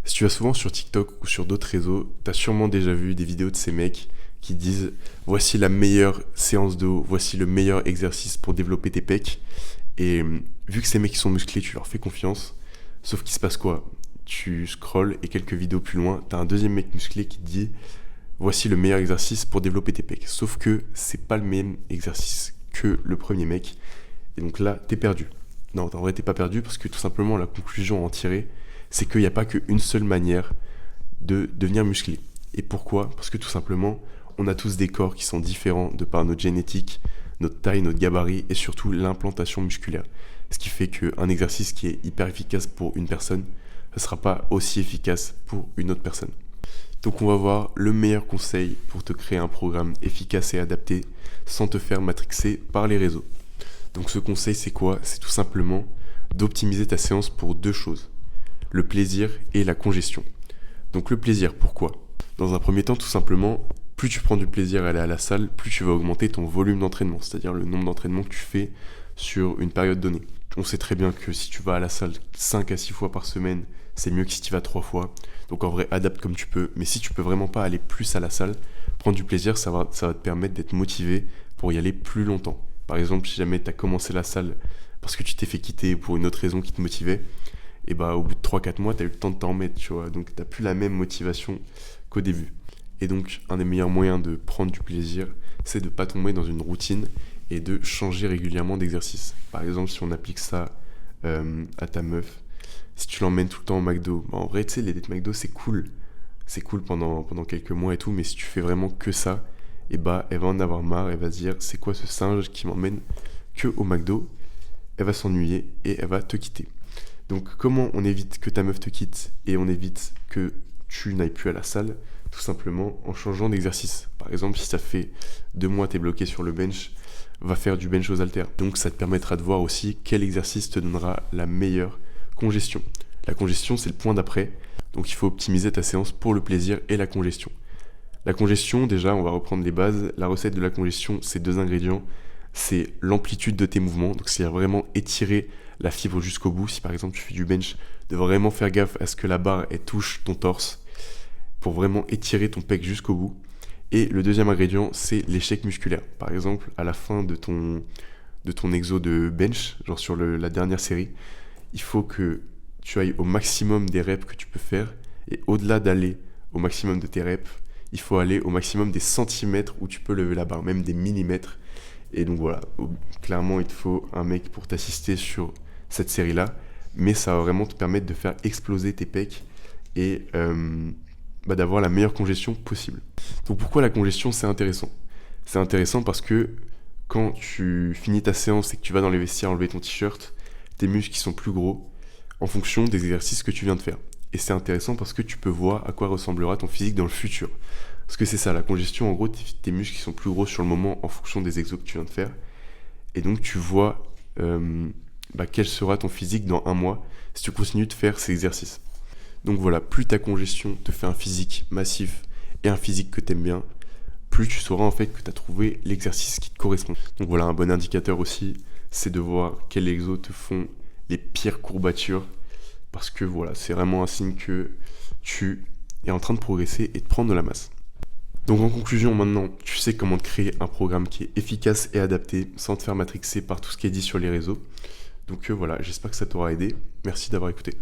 Si tu vas souvent sur TikTok ou sur d'autres réseaux, t'as sûrement déjà vu des vidéos de ces mecs qui disent voici la meilleure séance de haut, voici le meilleur exercice pour développer tes pecs. Et vu que ces mecs qui sont musclés, tu leur fais confiance. Sauf qu'il se passe quoi? Tu scrolles et quelques vidéos plus loin, t'as un deuxième mec musclé qui te dit voici le meilleur exercice pour développer tes pecs. Sauf que c'est pas le même exercice que le premier mec. Et donc là, t'es perdu. Non, en vrai, t'es pas perdu parce que tout simplement, la conclusion à en tirer, c'est qu'il n'y a pas qu'une seule manière de devenir musclé. Et pourquoi? Parce que tout simplement, on a tous des corps qui sont différents de par notre génétique, notre taille, notre gabarit et surtout l'implantation musculaire. Ce qui fait qu'un exercice qui est hyper efficace pour une personne ne sera pas aussi efficace pour une autre personne. Donc on va voir le meilleur conseil pour te créer un programme efficace et adapté sans te faire matrixer par les réseaux. Donc ce conseil c'est quoi? C'est tout simplement d'optimiser ta séance pour deux choses: le plaisir et la congestion. Donc le plaisir, pourquoi? Dans un premier temps, tout simplement, plus tu prends du plaisir à aller à la salle, plus tu vas augmenter ton volume d'entraînement, c'est-à-dire le nombre d'entraînements que tu fais sur une période donnée. On sait très bien que si tu vas à la salle 5 à 6 fois par semaine, c'est mieux que si tu vas 3 fois. Donc en vrai, adapte comme tu peux. Mais si tu peux vraiment pas aller plus à la salle, prendre du plaisir, ça va te permettre d'être motivé pour y aller plus longtemps. Par exemple, si jamais tu as commencé la salle parce que tu t'es fait quitter pour une autre raison qui te motivait, et bah au bout de 3-4 mois, tu as eu le temps de t'en remettre, tu vois. Donc tu n'as plus la même motivation qu'au début. Et donc, un des meilleurs moyens de prendre du plaisir, c'est de ne pas tomber dans une routine et de changer régulièrement d'exercice. Par exemple, si on applique ça à ta meuf, si tu l'emmènes tout le temps au McDo, bah en vrai, tu sais, les dates McDo, c'est cool. C'est cool pendant quelques mois et tout, mais si tu fais vraiment que ça, et bah, elle va en avoir marre, elle va se dire, c'est quoi ce singe qui m'emmène que au McDo? Elle va s'ennuyer et elle va te quitter. Donc, comment on évite que ta meuf te quitte et on évite que tu n'ailles plus à la salle? Tout simplement en changeant d'exercice. Par exemple, si ça fait 2 mois t'es bloqué sur le bench, va faire du bench aux haltères. Donc ça te permettra de voir aussi quel exercice te donnera la meilleure congestion. La congestion, c'est le point d'après. Donc il faut optimiser ta séance pour le plaisir et la congestion. La congestion, déjà, on va reprendre les bases. La recette de la congestion, c'est 2 ingrédients. C'est l'amplitude de tes mouvements. Donc c'est vraiment étirer la fibre jusqu'au bout. Si par exemple tu fais du bench, de vraiment faire gaffe à ce que la barre elle touche ton torse, pour vraiment étirer ton pec jusqu'au bout. Et le deuxième ingrédient, c'est l'échec musculaire. Par exemple, à la fin de ton exo de bench, genre sur la dernière série, il faut que tu ailles au maximum des reps que tu peux faire. Et au-delà d'aller au maximum de tes reps, il faut aller au maximum des centimètres où tu peux lever la barre, même des millimètres. Et donc voilà, clairement, il te faut un mec pour t'assister sur cette série-là. Mais ça va vraiment te permettre de faire exploser tes pecs et d'avoir la meilleure congestion possible. Donc pourquoi la congestion c'est intéressant? C'est intéressant parce que quand tu finis ta séance et que tu vas dans les vestiaires enlever ton t-shirt, tes muscles qui sont plus gros en fonction des exercices que tu viens de faire. Et c'est intéressant parce que tu peux voir à quoi ressemblera ton physique dans le futur. Parce que c'est ça, la congestion, en gros, tes muscles qui sont plus gros sur le moment en fonction des exos que tu viens de faire. Et donc tu vois quel sera ton physique dans 1 mois si tu continues de faire ces exercices. Donc voilà, plus ta congestion te fait un physique massif et un physique que t'aimes bien, plus tu sauras en fait que tu as trouvé l'exercice qui te correspond. Donc voilà, un bon indicateur aussi, c'est de voir quels exos te font les pires courbatures, parce que voilà, c'est vraiment un signe que tu es en train de progresser et de prendre de la masse. Donc en conclusion, maintenant, tu sais comment te créer un programme qui est efficace et adapté sans te faire matrixer par tout ce qui est dit sur les réseaux. Donc voilà, j'espère que ça t'aura aidé. Merci d'avoir écouté.